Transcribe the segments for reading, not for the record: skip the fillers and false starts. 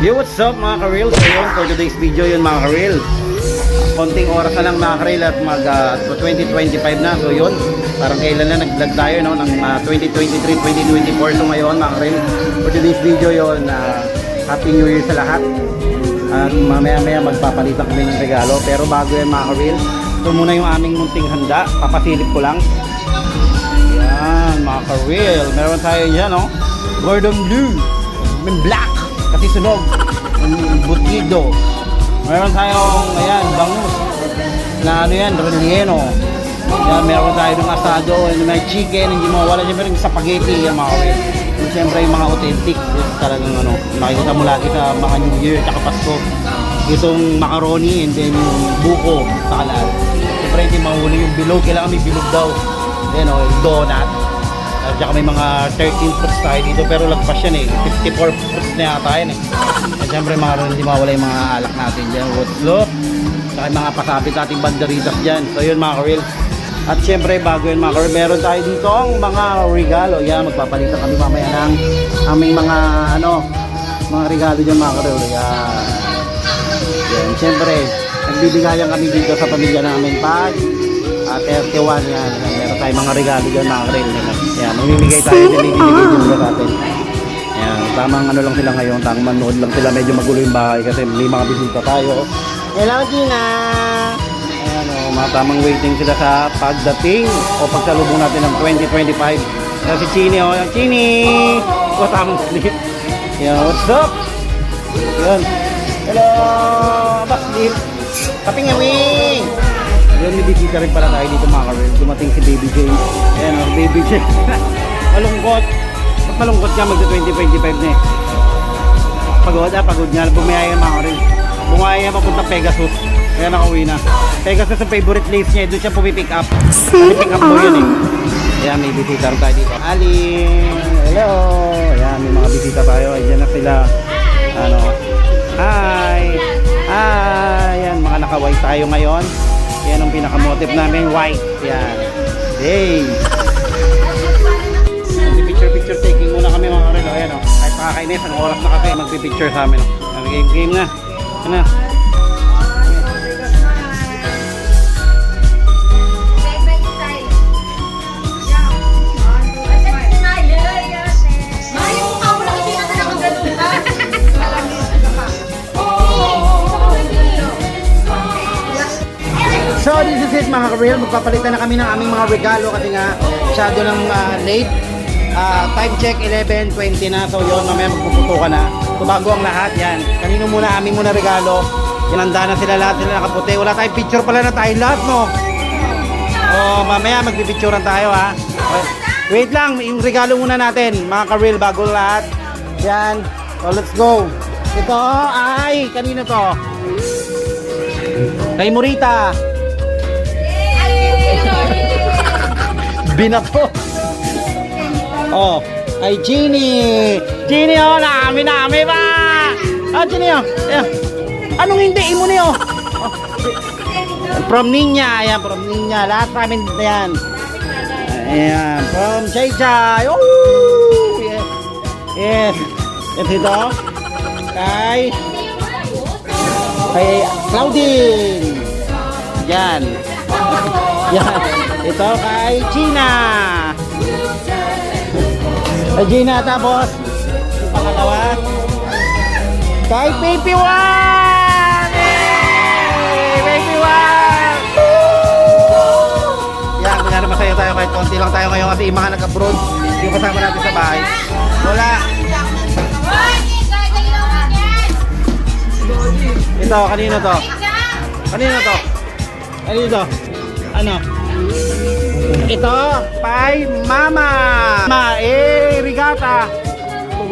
Yo, what's up mga ka-real? So yun, for today's video yun mga ka-real, konting oras na lang mga ka-real at mag 2025 na. So yun, parang kailan na nag-vlog tayo no, ng 2023, 2024. So ngayon mga ka-real, for today's video yun, Happy New Year sa lahat. At mamaya magpapalitan kami ng regalo. Pero bago yan mga ka-real, ito muna yung aming munting handa. Papasilip ko lang. Yan mga ka-real, meron tayo dyan no, Gordon Blue, Black kasi sunog, butido. Meron tayong ayan, bangus na ano yan, relleno. Yan, meron tayo ng asado, may chicken, hindi mawala dyan, meron spaghetti yan mga kapatid. Siyempre yung mga authentic, talagang ano, makikita mo lagi sa mga New Year at Pasko. Itong macaroni and then yung buko sa kalaan. Siyempre hindi mahuli yung bilog, kailangan may bilog daw. Yan o, donut. At saka may mga 13 fruits tayo dito, pero lagpas yan eh, 54 fruits na yata yan eh. At syempre mga rin, hindi mawala yung mga alak natin dyan, wotslop, saka yung mga pasapit nating banderitas dyan. So yun mga ka-real. At syempre bago yun mga ka-real, meron tayo dito ang mga regalo. Yan, magpapalitan kami mamaya ng aming mga ano, mga regalo dyan mga ka-real. Yan, syempre nagbibigayan kami dito sa pamilya namin pag 31 yan. Meron tayong mga regalo dyan mga ka-real. Yan, mamimigay tayo dyan, ibibigay dyan sa atin. Yan, tamang ano lang sila ngayon, tamang manood lang sila, medyo magulo yung bahay kasi may mga bisita tayo. Hello Gina! Ayan o, mga tamang waiting sila sa pagdating o pagsalubong natin ng 2025. Yan si Chini o, Chini! O, tamang sleep. Yan, what's up? Yan, hello! Baslip! Kapingawing! Yan, may bisita rin pala tayo dito mga ka-real. Dumating si Baby J. Ayan o, Baby J. Malungkot. Ba't malungkot ka magsa-2025 na eh? Pagod nga. Bumiyaya mga ka-real. Bumiyaya papunta Pegasus. Kaya nakauwi na. Pegasus ang favorite place niya. Doon siya pumipick up. Pumipick up mo yun eh. Ayan, may bisita rin tayo dito. Aling! Hello! Ayan, may mga bisita tayo. Ayan na sila. Ano? Hi! Hi! Ayan, mga naka-white tayo ngayon. Yan ang pinaka-motive namin, white. Yan. Hey! Picture taking muna kami mga karelo. Ayan o. Kahit makakainis, ang oras na kasi magpipicture sa amin. Game na. Ano? So this is it mga ka-real, magpapalitan na kami ng aming mga regalo kasi nga masyado ng late. Time check 11:20 na, so yun, mamaya magpuputo ka na. So bago ang lahat yan, kanino muna, aming muna regalo. Inanda na sila lahat, sila nakaputi. Wala tayong picture pala na tayo lahat no. Mamaya magpipicturean tayo ha. Wait lang, yung regalo muna natin mga ka-real bago lahat. Yan, so let's go. Ito ay, kanino to? Kay Morita. Binato. Oh, kay Genie. Genie oh, nami ba? Genie oh. Ayan. Anong hindi mo niyo? From Ninya, ayan, from Ninya. Lahat namin yan. Ayan, from Chay Chay. Oh, yes. Yes. Ito kay Claudine. Yan. Yan. Ito kay Gina. Kay Gina, tapos yung pangalawa kay Baby One. Hey, Baby One. Yan, kunyari masaya tayo kahit konti lang tayo ngayon kasi yung mga nag-abroad yung kasama natin sa bahay. Wala. Ito, kanino to? Kanino to? Kanino to? Ano? Ito, kay Mama. Rigata.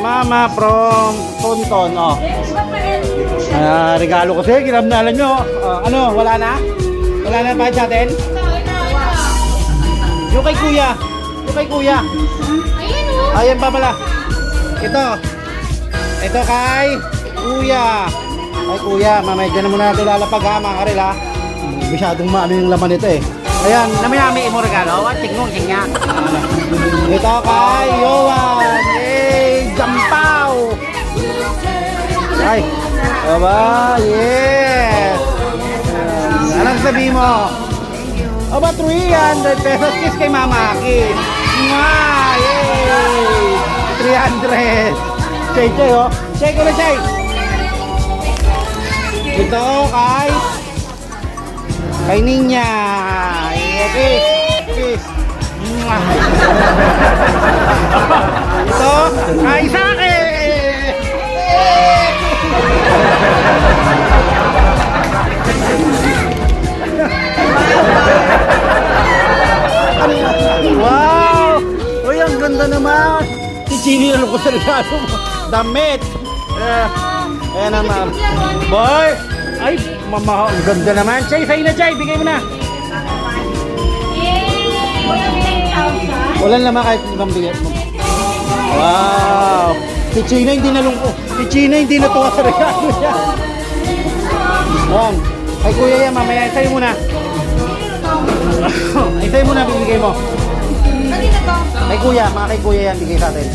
Mama from Tonton. Oh. Regalo ko sa'yo, kinamnalan nyo. Ano, wala na? Wala na pa sa atin? Yung kay Kuya. Yung kay Kuya. Ayan pa pala. Ito kay Kuya. Ay Kuya, mamaya dyan na muna natin lalapag ha mga karel ha. Masyadong maano yung laman nito eh. Ayan, nami mo regalo. Tingong niya. Ito kay Yowan. Yay! Jampaw! Ay, aba, yes. Anong sabihin mo? Aba, 300 pesos kiss kay Mama Aki. Mwah! Yay! 300. Chay, Chay, oh. Chay ko na, Chay. Ito, kay Ninya. Okay. Kiss. Mwah! Ito, kay Saki. Wow! Uy, ang ganda naman! Si Chini na ko sa regalo mo. Damit! Ayan naman. Boy! Ay, mama, ang ganda naman. Chay, sa'yo na, Chay. Bigay mo na. Walang naman kahit ibang bigay mo. Wow! Si China hindi nalungkot. Si China hindi natuwa sa regalo niya. Ayan. Ay, kuya yan, mamaya. Sa'yo muna. Ay, sa'yo muna, bibigay mo. Kay kuya, mga kay kuya yan, bigay sa atin.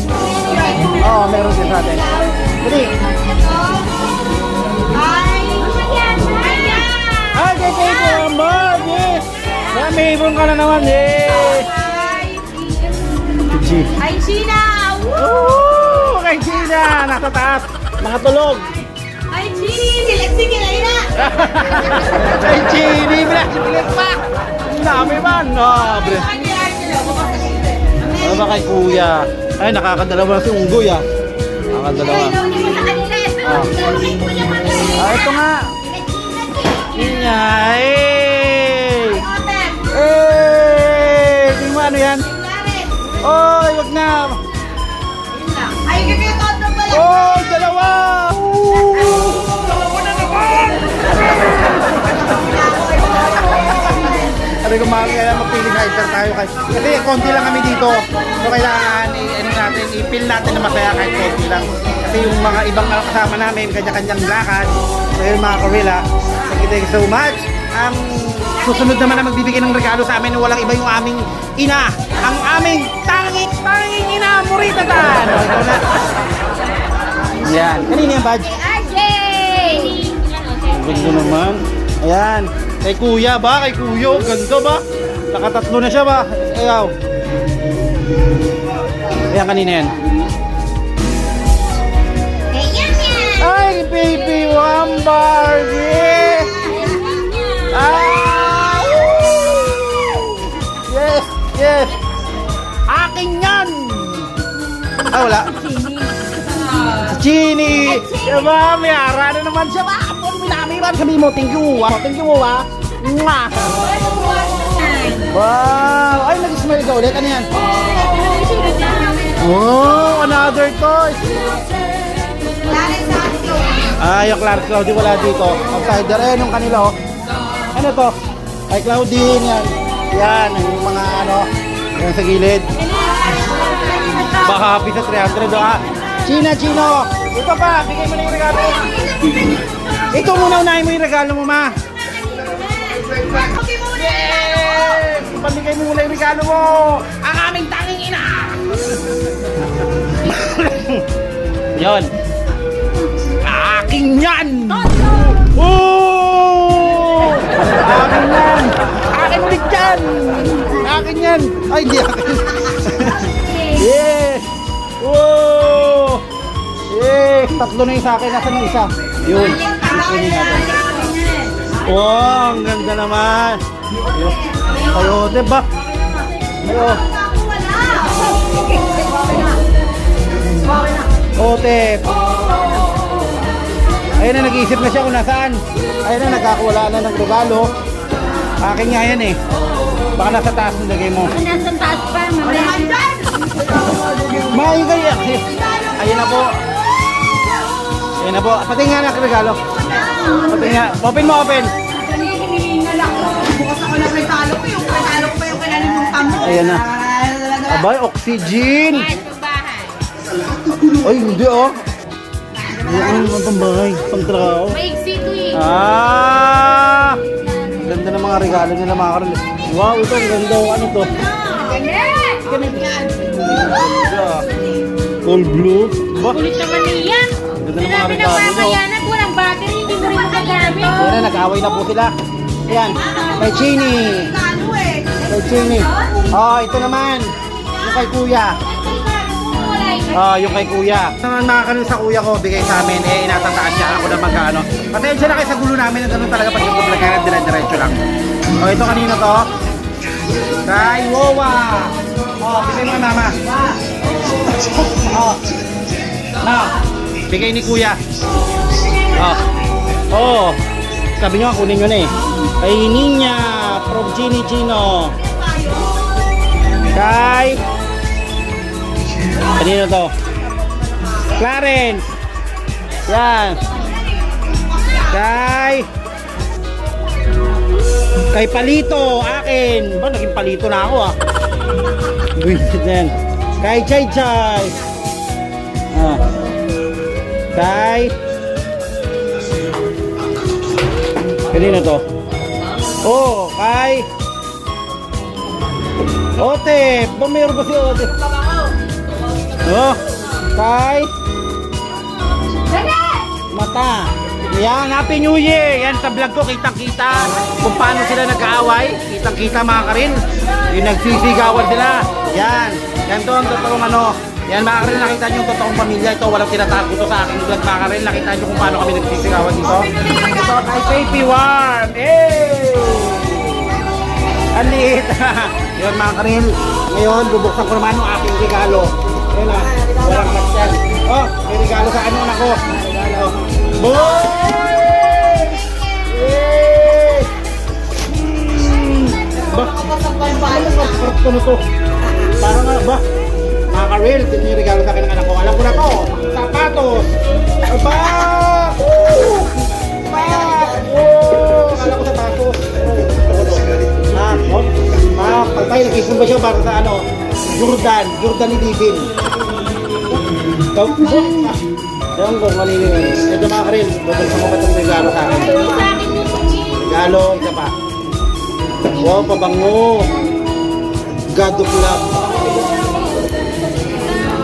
Oo, meron din sa atin. Dali. Ay, kay kuya, Mark, yes. May ibon ka na naman, eh. Ay, China! Woo! Kay China, nasa taas. Nakatulog. Ay, Chini! Sige na ina! Kay Chini, bilang pa. Ang dami man. Bre. Ano ba kay kuya? Ay, nakakadalawa si Unggoy, ah. Nakakadalawa. Ito nga. Ninya, eh. Eh, tingnan mo ano yan? Oy, wag na. Ay, kikita na pala! Oh, dalawa. Dalawa na naman. Sabi ko magpiling hiker tayo kasi konti lang kami dito. So kailangan ano natin, i-feel natin na masaya kahit konti lang. Kasi yung mga ibang kasama namin, kanya-kanyang lakad. So yun mga Karela, thank you so much. Ang susunod naman na magbibigay ng regalo sa amin, walang iba yung aming ina. Ang aming tanging ina, Morita Tan. Ikaw na. Yan. Kanina yung badge? RJ! Ganda naman. Ayan. Kay kuya ba? Kay kuyo. Ganda ba? Nakatatlo na siya ba? Ayaw. Ayan kanina yan. Ay, baby Wambar. Yeah. Ah! Yes, yes. Akin yan. Ah, wala. Si Chini. Diba, may ara na naman siya ba? Minami ba? Sabi mo, thank you. Thank you, ah. Mwah. Wow. Ay, nag-smile ka ulit. Ano yan? Oh, another toy. Ah, yung Clark Cloudy wala dito. Outsider. Ayan yung kanila, oh. Ano to? Ay, Claudine. Yan. Yan. Yung mga ano. Yan sa gilid. Baka happy sa 300, ah. China, Chino. Ito pa. Bigay mo na yung regalo mo. Ito muna, unahin mo yung regalo mo, ma. Yes! Pamigay mo muna yung regalo mo. Ang aming tanging ina. Yon. Aking yan. Oh! Akin yan. Akin ulit yan. Akin yan. Ay, di akin. Yes. Oh! Yes. Tatlo na yung sa akin. Nasaan yung isa? Yun. Wow, ang ganda naman. Ayo, diba? Ayo. Ote. Ayun na, nag-iisip na siya kung nasaan. Ayun na, nagkakawala na ng regalo. Akin nga yan eh. Baka nasa taas ng lagay mo. Nasa taas pa, mamaya. Maingay. Ayun na po. Ayun na po. Pati nga na regalo. Pati nga. Open mo, open. Bukas ako ng regalo ko, yung regalo ko pa yung kinalimutan mo. Ayan na. Abay, oxygen. Ay, hindi oh. Ano naman pang bahay? Pang trabaho. Maigsi ko eh. Ah! Ganda ng mga regalo nila mga Karel. Wow, ito ang ganda. Ano to? Ganyan! Ganda. All blue. Ba? Kulit naman niyan. Ganda ng mga Sinabi ng regalo nyo. mama yan at walang battery, hindi mo rin magagamit. Ayan na, nag-away na po sila. Ayan, kay Chini. Kay Chini. Oh, ito naman. Yung kay Kuya. Oh, yung kay Kuya. Ang nakakaroon sa Kuya ko, bigay sa amin, eh, inatataan siya ako na magkano. Pasensya na kayo sa gulo namin, ganun talaga pag yung vlog kaya dire-diretso lang. Oh, ito kanino to? Kay Wowa. Oh, bigay mo kay Mama. Oh. Na, bigay ni Kuya. Oh. Oh. Sabi nyo, kunin nyo na eh. Kay Ninya, from Gini Gino. Kay... Kanino to? Clarence. Yan. Kay Palito, akin. Ba, naging Palito na ako ah. Yan. Kay Chay Chay. Ah. Kanino to? Oh, kay Ote. Ba, mayroon ba si Ote? Oh, kay Mata. Yan, Happy New Year. Yan sa vlog ko, kitang-kita kung paano sila nag-aaway. Kitang-kita mga Karil. Yung nagsisigawan sila. Yan. Yan to ang totoong ano. Yan mga Karil, nakita nyo yung totoong pamilya. Ito, walang tinatago to sa aking vlog mga Karil. Nakita nyo kung paano kami nagsisigawan dito. Ito kay Baby Warm. Hey! Ang liit. Yun mga Karil. Ngayon, bubuksan ko naman yung aking regalo. Ayun na, walang masyal. Oh, may regalo sa ano anak ko. Regalo. Boy! Yay! Ba? Ano to? Parang nga ba? Mga Karel, ito yung regalo sa akin ng anak ko. Alam ko na to. Sapatos. Aba! Woo! Ba! Oh! Akala ko sapatos. Pagpay, nag-isip ba siya para sa ano? Jordan ni Divin. Ewan ko, maliliwan. Ito mga Karel, bubuksan ko ba itong regalo sa akin? Regalo, isa pa. Wow, pabango. God of Love.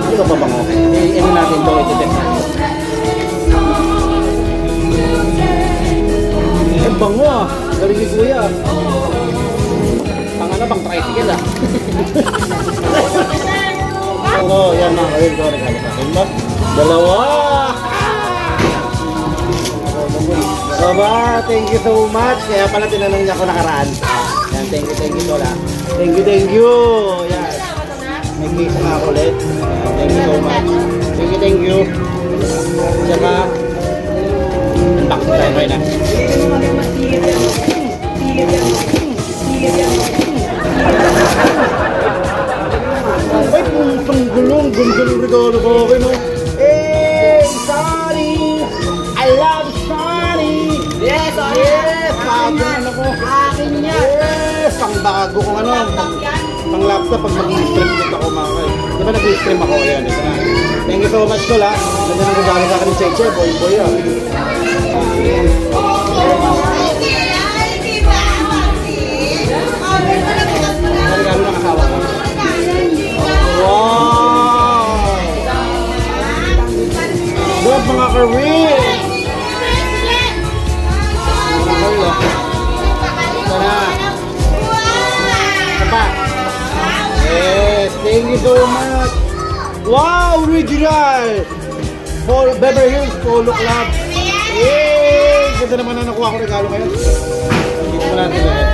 Ano ka pabango? Ano natin ito, ito test natin. Eh, bango ah. Galing ni Kuya. Pang ano, pang tricycle ah. Oo, yan mga Karel, ito regalo sa akin. Dalawa! Baba, thank you so much. Kaya pala tinanong niya ako nakaraan. Yan, thank you Lola. Thank you. Yan. May case na ako ulit. Yan, thank you so much. Thank you. Saka, unboxing tayo kayo na. Ay, puntong gulong. Gulong regalo ko. Okay, no? Hey, Sonny! I love Sonny! Yes, Yes! Bago yan. ano ko. Akin yan. Yes! Pang bago kong ano. Pang laptop pag mag-i-stream dito ako mga kayo. Di ba nag-i-stream ako? Ayan, ito na. Thank you so much, Tol, ha? Ganda ng regalo sa akin ni Cheche. Boy, ah. Ang regalo ng asawa ko. Wow! Good mga Karil! Mga Karil, oh. Ito na. Ito pa. Yes, thank you so much. Wow, original! Beverly Hills Polo Club. Yay! Ganda naman na nakuha ko regalo ngayon. Dito mo natin ulit.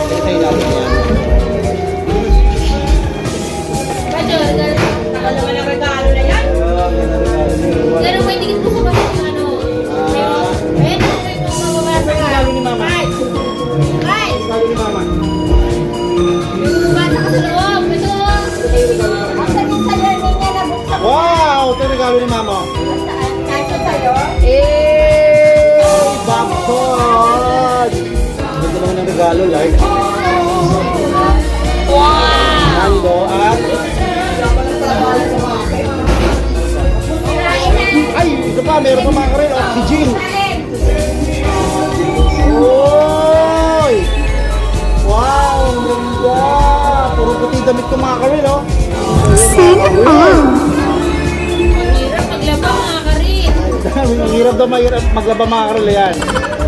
Ito sa ilalim niya. Naman ang regalo na yan. Ganda regalo niya. Pero may tingin po sa basta yung ano. Ayun, ito yung mababasa ka. Regalo ni Mama. Ay! Regalo ni Mama. Yung bumabasa ka sa loob. Ito. Ang sabi sa learning niya na buksan mo. Wow! Ito yung regalo ni Mama. Nasa sa'yo. Bakson! Ganda naman ng regalo, like. Wow! Nando at... Ay! Ito pa, meron pa mga Karel. Oxygen! Oy! Wow! Ang ganda! Puro puti damit ko mga Karel, oh. Sing on! Mahirap maglaba. ang hirap daw maglaba mga karil yan.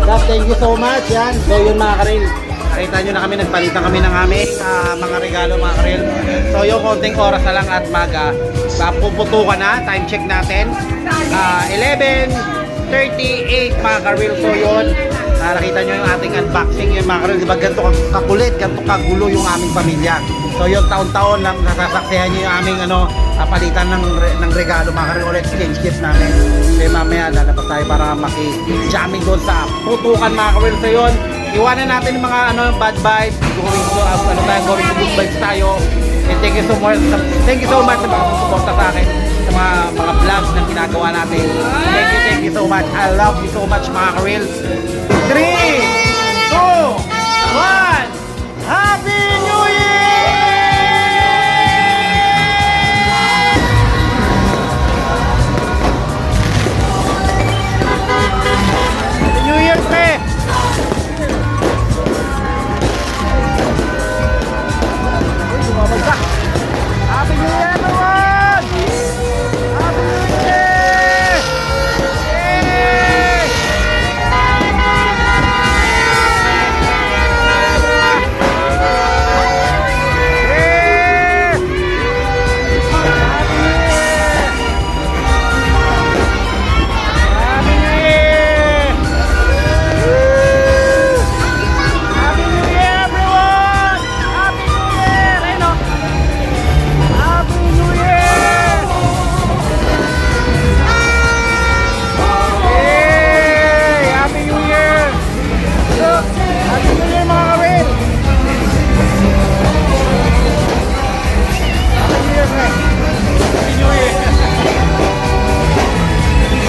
God, thank you so much yan. So yun mga karil, nakita nyo na kami, nagpalitan kami ng aming mga regalo mga karil. So yung konting oras na lang at puputukan na, time check natin. 11:38 mga karil. So yun, nakita nyo yung ating unboxing yun mga karil. Diba ganito kakulit, ganito kagulo yung aming pamilya. So yun, taon-taon lang nasasaksihan nyo yung aming palitan ng regalo mga karil, ulit exchange gift namin. Kaya mamaya lalabas tayo para maki-jamming doon sa putukan mga karil. So yun, iwanan natin yung mga bad vibes, going to good vibes tayo. And thank you so much sa mga suporta sa akin sa mga vlogs na ginagawa natin. Thank you so much. I love you so much mga karil. 3, 2, 1, Happy New Year! Happy New Year, pre! Happy New Year, everyone! Happy New Year! Yay! Yay! Happy New Year! Woo! Happy New Year, everyone! Happy New Year! Ayun o. Happy New Year! Yay! Happy New Year! Look! Happy New Year mga kawin! Happy New Year, friend! Happy New Year!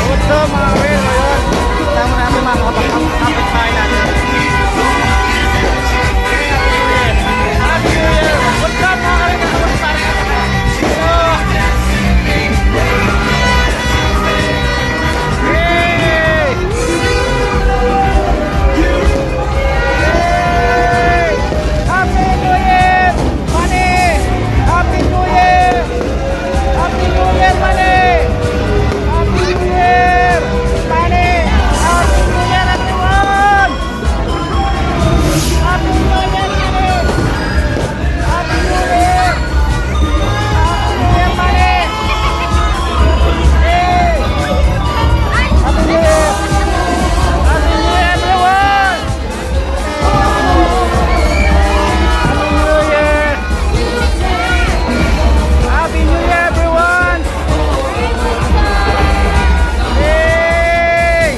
What's up mga kawin? Ayun! Kasama namin mga kapit-bahay natin. Happy New Year! What's up mga kawin? Kapit-bahay natin. Yay! Yay! Happy New Year! Money! Happy New Year! Happy New Year, money! Happy New Year! Money! Happy New Year, everyone! Happy New Year, money! Happy New Year! Happy New Year, money! Hey! Happy New Year! Happy New Year, everyone! Happy New Year! Happy New Year, everyone! Yay!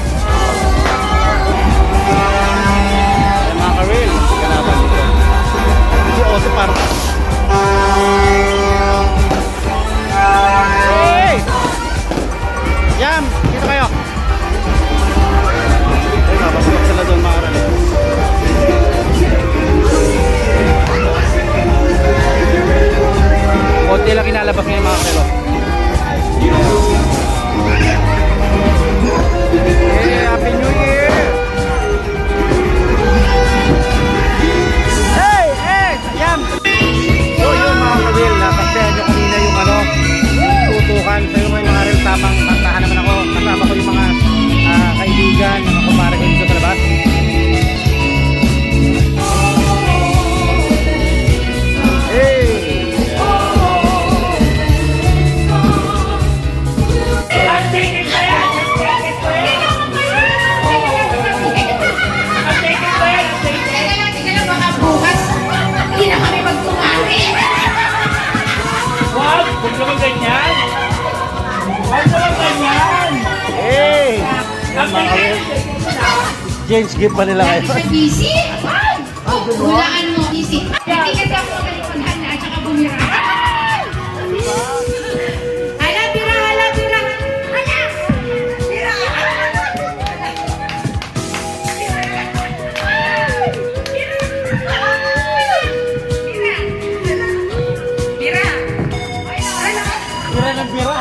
Mga ka-real, kalaban dito. Si Otto parang... Hey! Yam! Dito kayo! Ay, mapapagod sila doon mga ka-real. Konti lang kinalabas ngayon mga ka-real. Hey, Happy New Year! Hey! Hey! Yam! So yun mga ka-real, nasaksihan nyo kanina yung tutukan. So yun mga ka-real, tamang kantahan naman ako. Kasama ko yung mga kaibigan, mga kumpare ko dito sa labas. Hey! Wag! Huwag naman ganyan! Huwag naman ganyan! Hey! Yan mga ka-real. James gift pa nila Lagi ngayon. siya busy? Hulaan mo, busy. Hindi kasi ako magalipaghan na at saka bumira. Hala, tira, hala, tira. Hala! Tira! Tira! Tira! Hala! Tira ng pira.